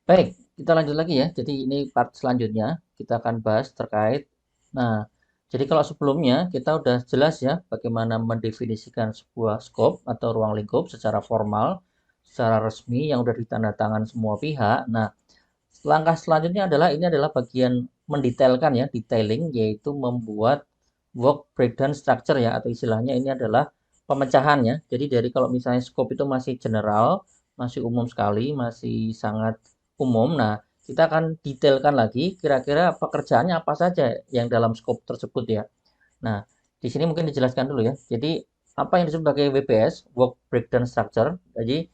Baik, kita lanjut lagi ya. Jadi ini part selanjutnya kita akan bahas terkait. Nah, jadi kalau sebelumnya kita udah jelas ya bagaimana mendefinisikan sebuah scope atau ruang lingkup secara formal, secara resmi yang udah ditandatangan semua pihak. Nah, langkah selanjutnya adalah ini adalah bagian mendetailkan ya, detailing yaitu membuat work breakdown structure ya atau istilahnya ini adalah pemecahan ya. Jadi dari kalau misalnya scope itu masih general, masih umum sekali, masih sangat umum. Nah, kita akan detailkan lagi kira-kira pekerjaannya apa saja yang dalam scope tersebut ya. Nah, di sini mungkin dijelaskan dulu ya. Jadi, apa yang disebut sebagai WBS, Work Breakdown Structure. Jadi,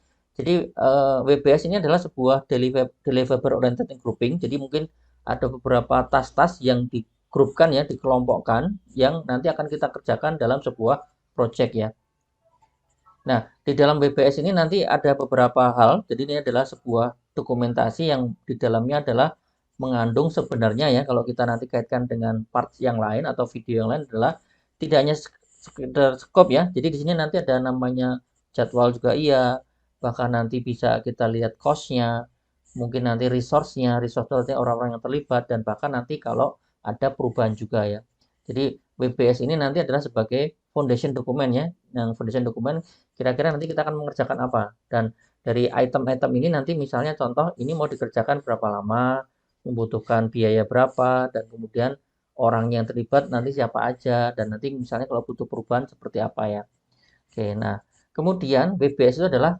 WBS ini adalah sebuah deliverable oriented grouping. Jadi, mungkin ada beberapa tas-tas yang digrupkan ya, dikelompokkan, yang nanti akan kita kerjakan dalam sebuah project ya. Nah, di dalam WBS ini nanti ada beberapa hal. Jadi, ini adalah sebuah dokumentasi yang di dalamnya adalah mengandung sebenarnya ya, kalau kita nanti kaitkan dengan part yang lain atau video yang lain adalah tidak hanya sekedar scope ya. Jadi di sini nanti ada namanya jadwal juga iya, bahkan nanti bisa kita lihat cost-nya, mungkin nanti resource-nya, resource orang-orang yang terlibat, dan bahkan nanti kalau ada perubahan juga ya. Jadi WBS ini nanti adalah sebagai foundation dokumen ya, yang foundation dokumen kira-kira nanti kita akan mengerjakan apa. Dan dari item-item ini nanti misalnya contoh ini mau dikerjakan berapa lama, membutuhkan biaya berapa, dan kemudian orang yang terlibat nanti siapa aja, dan nanti misalnya kalau butuh perubahan seperti apa ya. Oke, nah kemudian WBS itu adalah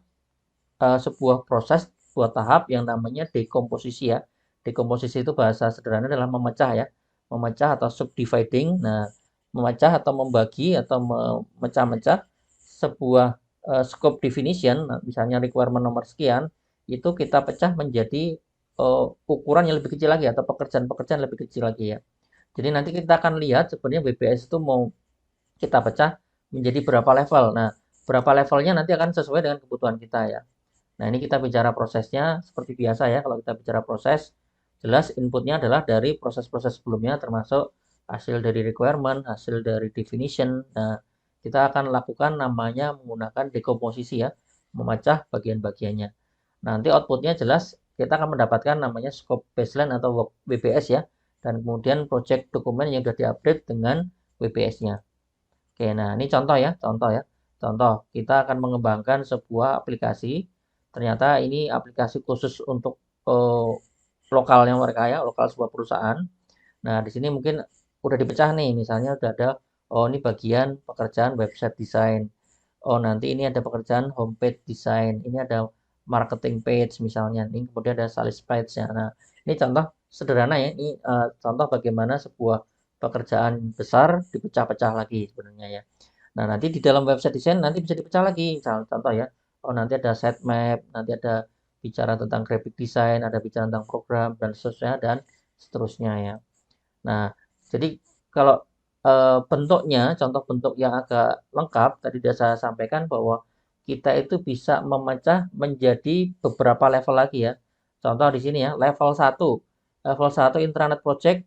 sebuah proses, sebuah tahap yang namanya dekomposisi ya. Dekomposisi itu bahasa sederhana adalah memecah ya, memecah atau subdividing. Nah, memecah atau membagi atau memecah-mecah sebuah scope definition, nah, misalnya requirement nomor sekian, itu kita pecah menjadi ukuran yang lebih kecil lagi atau pekerjaan-pekerjaan lebih kecil lagi ya. Jadi nanti kita akan lihat sebenarnya BPS itu mau kita pecah menjadi berapa level. Nah, berapa levelnya nanti akan sesuai dengan kebutuhan kita ya. Nah, ini kita bicara prosesnya seperti biasa ya. Kalau kita bicara proses, jelas inputnya adalah dari proses-proses sebelumnya, termasuk hasil dari requirement, hasil dari definition. Nah, kita akan lakukan namanya menggunakan dekomposisi ya, memecah bagian-bagiannya. Nanti outputnya jelas kita akan mendapatkan namanya scope baseline atau WBS ya, dan kemudian project dokumen yang sudah diupdate dengan WBS-nya. Oke, nah ini contoh ya, contoh ya. Contoh, kita akan mengembangkan sebuah aplikasi. Ternyata ini aplikasi khusus untuk eh, lokalnya mereka ya, lokal sebuah perusahaan. Nah, di sini mungkin udah dipecah nih, misalnya udah ada, oh ini bagian pekerjaan website design. Oh nanti ini ada pekerjaan homepage design, ini ada marketing page misalnya, ini kemudian ada sales page ya. Nah, ini contoh sederhana ya, ini contoh bagaimana sebuah pekerjaan besar dipecah-pecah lagi sebenarnya ya. Nah, nanti di dalam website design nanti bisa dipecah lagi, contoh ya. Oh nanti ada sitemap, nanti ada bicara tentang graphic design, ada bicara tentang program dan seterusnya dan seterusnya ya. Nah, jadi kalau bentuknya, contoh bentuk yang agak lengkap, tadi sudah saya sampaikan bahwa kita itu bisa memecah menjadi beberapa level lagi ya. Contoh di sini ya, level satu, level satu intranet project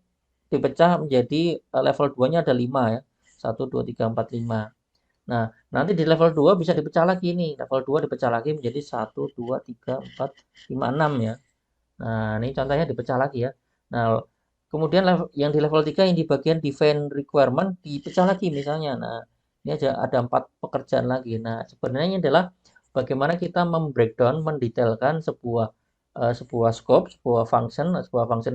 dipecah menjadi level 2-nya ada 5 ya. Satu 2 3 4 5. Nah, nanti di level 2 bisa dipecah lagi nih. Level 2 dipecah lagi menjadi satu 2 3 4 5 6 ya. Nah, ini contohnya dipecah lagi ya. Nah, kemudian yang di level 3 yang di bagian define requirement dipecah lagi misalnya. Nah, ini ada 4 pekerjaan lagi. Nah, sebenarnya ini adalah bagaimana kita membreakdown, mendetailkan sebuah scope, sebuah function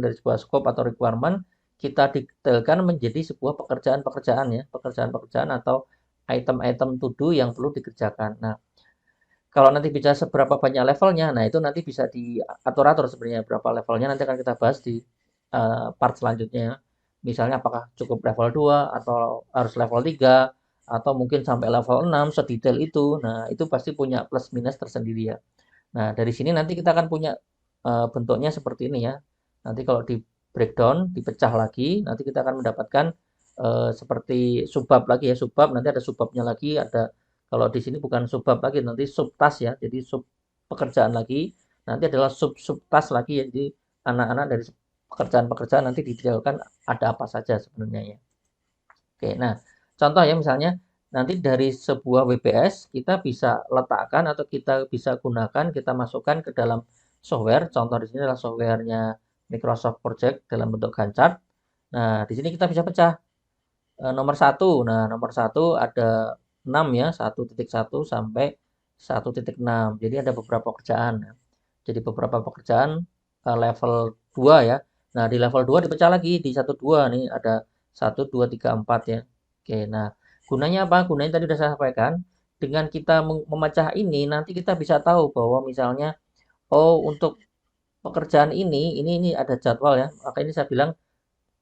dari sebuah scope atau requirement kita detailkan menjadi sebuah pekerjaan-pekerjaan ya, pekerjaan-pekerjaan atau item-item to do yang perlu dikerjakan. Nah, kalau nanti bicara seberapa banyak levelnya, nah itu nanti bisa diatur-atur sebenarnya berapa levelnya nanti akan kita bahas di part selanjutnya. Misalnya apakah cukup level 2 atau harus level 3 atau mungkin sampai level 6 sedetail itu. Nah, itu pasti punya plus minus tersendiri ya. Nah, dari sini nanti kita akan punya bentuknya seperti ini ya. Nanti kalau di breakdown, dipecah lagi, nanti kita akan mendapatkan seperti subbab lagi ya, subbab nanti ada subbabnya lagi, ada kalau di sini bukan subbab lagi, nanti subtas ya. Jadi sub pekerjaan lagi, nanti adalah sub-subtas lagi ya. Jadi anak-anak dari pekerjaan-pekerjaan nanti didetailkan ada apa saja sebenarnya ya. Oke, nah contoh ya misalnya nanti dari sebuah WBS kita bisa letakkan atau kita bisa gunakan, kita masukkan ke dalam software. Contoh di sini adalah softwarenya Microsoft Project dalam bentuk Gantt chart. Nah, di sini kita bisa pecah. Nomor satu. Nah, nomor satu ada 6 ya, 1.1 sampai 1.6. Jadi ada beberapa pekerjaan. Jadi beberapa pekerjaan level 2 ya. Nah, di level 2 dipecah lagi di 1 2 nih ada 1 2 3 4 ya. Oke, nah gunanya apa? Gunanya tadi sudah saya sampaikan. Dengan kita memecah ini nanti kita bisa tahu bahwa misalnya oh untuk pekerjaan ini ada jadwal ya. Maka ini saya bilang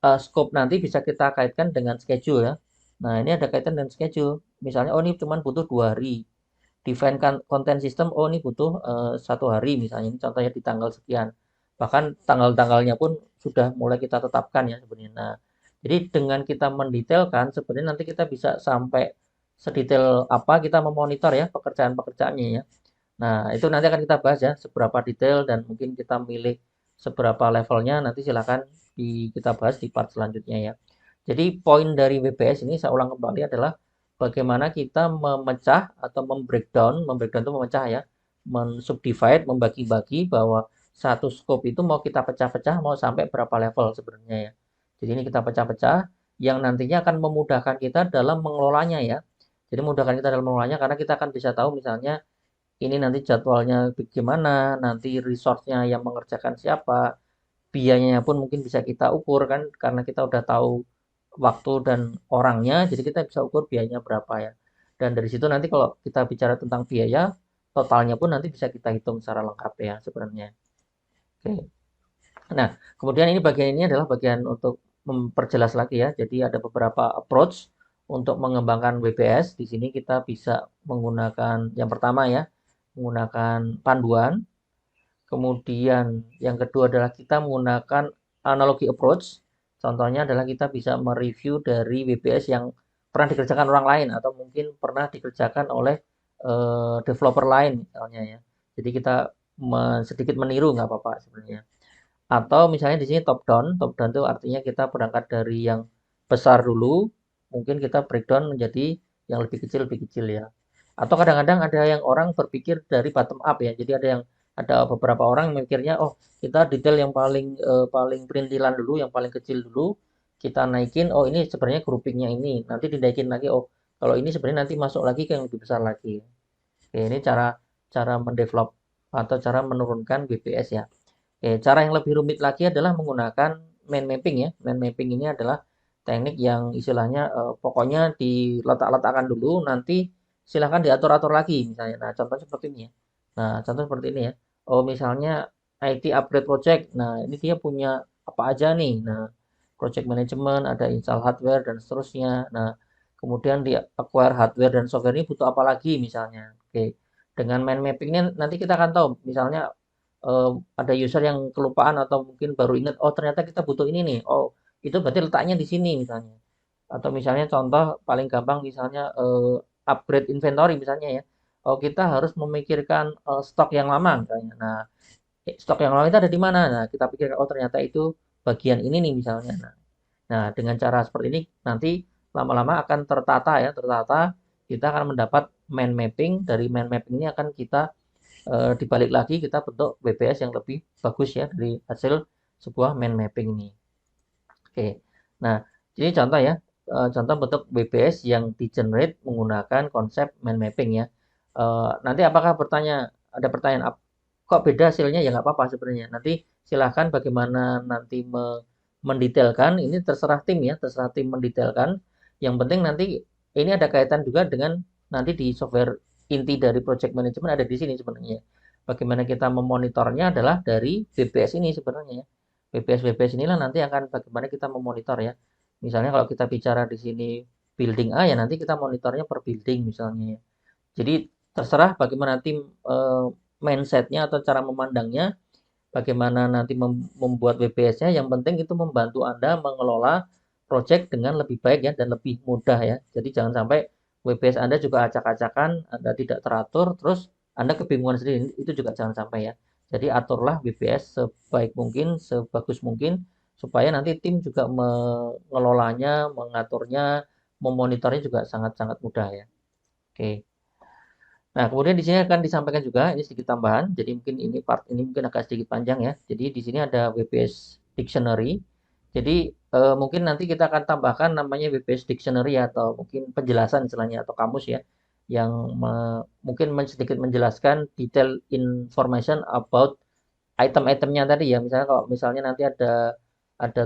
scope nanti bisa kita kaitkan dengan schedule ya. Nah, ini ada kaitan dengan schedule. Misalnya, oh ini cuma butuh 2 hari. Define content system, oh ini butuh 1 hari misalnya. Ini contohnya di tanggal sekian. Bahkan tanggal-tanggalnya pun sudah mulai kita tetapkan ya sebenarnya. Nah, jadi dengan kita mendetailkan, sebenarnya nanti kita bisa sampai sedetail apa kita memonitor ya pekerjaan-pekerjaannya ya. Nah, itu nanti akan kita bahas ya, seberapa detail dan mungkin kita milih seberapa levelnya, nanti silakan kita bahas di part selanjutnya ya. Jadi poin dari WBS ini saya ulang kembali adalah bagaimana kita memecah atau membreakdown, membreakdown itu memecah ya, mensubdivide, membagi-bagi bahwa satu scope itu mau kita pecah-pecah mau sampai berapa level sebenarnya ya. Jadi ini kita pecah-pecah yang nantinya akan memudahkan kita dalam mengelolanya ya. Jadi memudahkan kita dalam mengelolanya karena kita akan bisa tahu misalnya ini nanti jadwalnya gimana, nanti resource-nya yang mengerjakan siapa, biayanya pun mungkin bisa kita ukur kan, karena kita udah tahu waktu dan orangnya, jadi kita bisa ukur biayanya berapa ya. Dan dari situ nanti kalau kita bicara tentang biaya, totalnya pun nanti bisa kita hitung secara lengkap ya sebenarnya. Oke. Nah, kemudian ini bagian ini adalah bagian untuk memperjelas lagi ya. Jadi ada beberapa approach untuk mengembangkan WBS. Di sini kita bisa menggunakan yang pertama ya, menggunakan panduan. Kemudian yang kedua adalah kita menggunakan analogi approach. Contohnya adalah kita bisa mereview dari WBS yang pernah dikerjakan orang lain atau mungkin pernah dikerjakan oleh developer lain misalnya ya. Jadi kita sedikit meniru nggak apa-apa sebenarnya. Atau misalnya di sini top down itu artinya kita berangkat dari yang besar dulu, mungkin kita breakdown menjadi yang lebih kecil ya. Atau kadang-kadang ada yang orang berpikir dari bottom up ya. Jadi ada beberapa orang yang mikirnya, oh kita detail yang paling perintilan dulu, yang paling kecil dulu, kita naikin. Oh ini sebenarnya groupingnya ini, nanti dinaikin lagi. Oh kalau ini sebenarnya nanti masuk lagi ke yang lebih besar lagi. Oke, ini cara cara mendevelop atau cara menurunkan BPS ya. Oke, cara yang lebih rumit lagi adalah menggunakan mind mapping ya. Mind mapping ini adalah teknik yang istilahnya pokoknya diletak-letakkan dulu, nanti silahkan diatur-atur lagi misalnya. Nah, contoh seperti ini ya. Nah, contoh seperti ini ya. Oh, misalnya IT upgrade project. Nah, ini dia punya apa aja nih. Nah, project management, ada install hardware dan seterusnya. Nah, kemudian di acquire hardware dan software ini butuh apa lagi misalnya. Oke. Dengan mind mapping ini nanti kita akan tahu misalnya ada user yang kelupaan atau mungkin baru ingat, oh ternyata kita butuh ini nih. Oh, itu berarti letaknya di sini misalnya. Atau misalnya contoh paling gampang misalnya upgrade inventory misalnya ya. Oh, kita harus memikirkan stok yang lama misalnya. Nah, stok yang lama itu ada di mana? Nah, kita pikirkan oh ternyata itu bagian ini nih misalnya. Nah, dengan cara seperti ini nanti lama-lama akan tertata ya, tertata. Kita akan mendapat mind mapping. Dari mind mapping ini akan kita dibalik lagi kita bentuk WBS yang lebih bagus ya dari hasil sebuah mind mapping ini. Oke. Nah, ini contoh ya, contoh bentuk WBS yang di-generate menggunakan konsep mind mapping ya. Nanti apakah ada pertanyaan, kok beda hasilnya? Ya nggak apa-apa sebenarnya. Nanti silahkan bagaimana nanti mendetailkan, ini terserah tim ya, terserah tim mendetailkan. Yang penting nanti ini ada kaitan juga dengan nanti di software inti dari project management ada di sini sebenarnya. Bagaimana kita memonitornya adalah dari BPS ini sebenarnya ya. BPS inilah nanti akan bagaimana kita memonitor ya. Misalnya kalau kita bicara di sini building A ya nanti kita monitornya per building misalnya ya. Jadi terserah bagaimana tim mindsetnya atau cara memandangnya, bagaimana nanti membuat WBS-nya. Yang penting itu membantu Anda mengelola project dengan lebih baik ya dan lebih mudah ya. Jadi jangan sampai WBS Anda juga acak-acakan, Anda tidak teratur, terus Anda kebingungan sendiri. Itu juga jangan sampai ya. Jadi aturlah WBS sebaik mungkin, sebagus mungkin, supaya nanti tim juga mengelolanya, mengaturnya, memonitornya juga sangat-sangat mudah ya. Oke. Nah, kemudian di sini akan disampaikan juga ini sedikit tambahan. Jadi mungkin ini part ini mungkin agak sedikit panjang ya. Jadi di sini ada WPS Dictionary. Jadi mungkin nanti kita akan tambahkan namanya WPS Dictionary atau mungkin penjelasan istilahnya atau kamus ya, yang mungkin sedikit menjelaskan detail information about item-itemnya tadi ya. Misalnya kalau misalnya nanti ada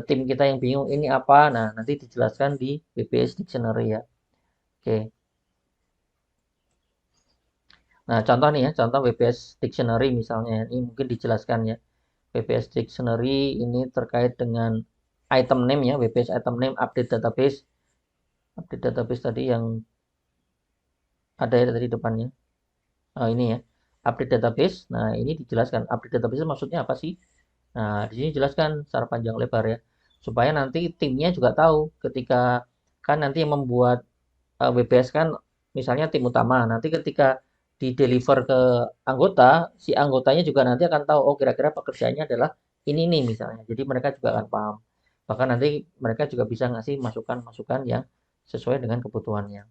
tim kita yang bingung ini apa, nah nanti dijelaskan di WPS Dictionary ya. Oke. Nah, contoh nih ya, contoh WPS Dictionary misalnya, ini mungkin dijelaskan ya. WPS Dictionary ini terkait dengan item name ya, WPS item name update database tadi yang ada ya tadi depannya. Ini ya, update database. Nah, ini dijelaskan update database maksudnya apa sih? Nah, di sini jelaskan secara panjang lebar ya, supaya nanti timnya juga tahu ketika kan nanti yang membuat WPS kan misalnya tim utama. Nanti ketika di deliver ke anggota, si anggotanya juga nanti akan tahu, oh kira-kira pekerjaannya adalah ini nih misalnya. Jadi mereka juga akan paham. Bahkan nanti mereka juga bisa ngasih masukan-masukan yang sesuai dengan kebutuhannya.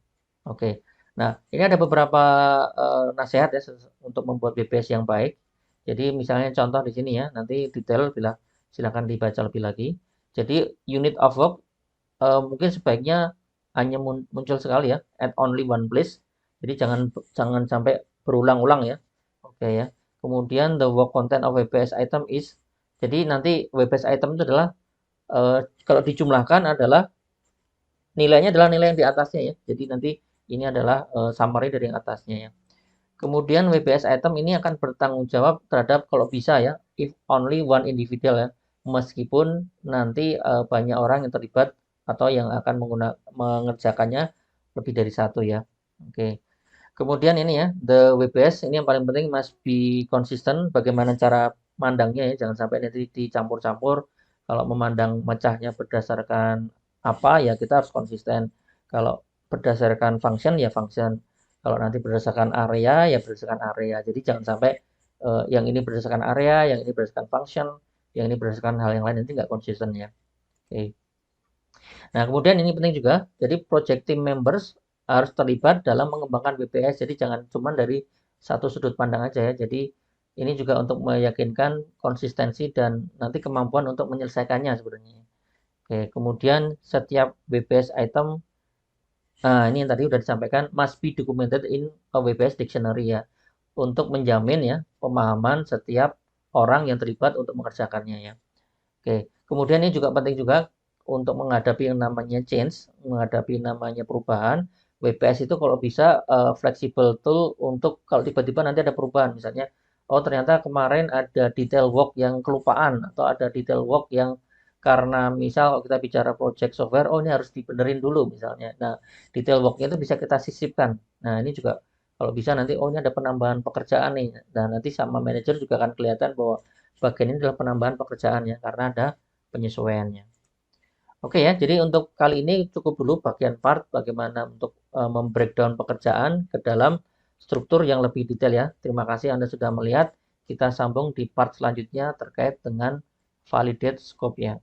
Oke. Nah, ini ada beberapa nasihat ya untuk membuat BPS yang baik. Jadi misalnya contoh di sini ya, nanti detail bila silakan dibaca lebih lagi. Jadi unit of work mungkin sebaiknya hanya muncul sekali ya, at only one place. Jadi jangan jangan sampai berulang-ulang ya. Oke ya. Kemudian the work content of WPS item is, jadi nanti WPS item itu adalah kalau dijumlahkan adalah nilainya adalah nilai yang di atasnya ya. Jadi nanti ini adalah summary dari yang atasnya ya. Kemudian WPS item ini akan bertanggung jawab terhadap kalau bisa ya, if only one individual ya, meskipun nanti banyak orang yang terlibat atau yang akan mengerjakannya lebih dari satu ya. Oke. Kemudian ini ya, the WPS ini yang paling penting must be consistent. Bagaimana cara mandangnya ya, jangan sampai nanti dicampur-campur. Kalau memandang mecahnya berdasarkan apa ya kita harus konsisten. Kalau berdasarkan function ya function. Kalau nanti berdasarkan area ya berdasarkan area. Jadi jangan sampai yang ini berdasarkan area, yang ini berdasarkan function, yang ini berdasarkan hal yang lain nanti nggak konsisten ya. Oke. Nah, kemudian ini penting juga, jadi project team members harus terlibat dalam mengembangkan BPS. Jadi jangan cuma dari satu sudut pandang aja ya. Jadi ini juga untuk meyakinkan konsistensi dan nanti kemampuan untuk menyelesaikannya sebenarnya. Oke, kemudian setiap BPS item, nah ini yang tadi sudah disampaikan, must be documented in a WPS dictionary ya. Untuk menjamin ya pemahaman setiap orang yang terlibat untuk mengerjakannya ya. Oke, kemudian ini juga penting juga untuk menghadapi yang namanya change, menghadapi namanya perubahan. WPS itu kalau bisa fleksibel tool untuk kalau tiba-tiba nanti ada perubahan, misalnya, oh ternyata kemarin ada detail work yang kelupaan atau ada detail work yang karena misal kalau kita bicara project software, oh ini harus dibenerin dulu misalnya. Nah, detail worknya itu bisa kita sisipkan. Nah, ini juga kalau bisa nanti, oh ini ada penambahan pekerjaan nih. Dan nanti sama manajer juga akan kelihatan bahwa bagian ini adalah penambahan pekerjaan ya, karena ada penyesuaiannya. Oke ya, jadi untuk kali ini cukup dulu bagian part bagaimana untuk membreakdown pekerjaan ke dalam struktur yang lebih detail ya. Terima kasih Anda sudah melihat. Kita sambung di part selanjutnya terkait dengan validate scope ya.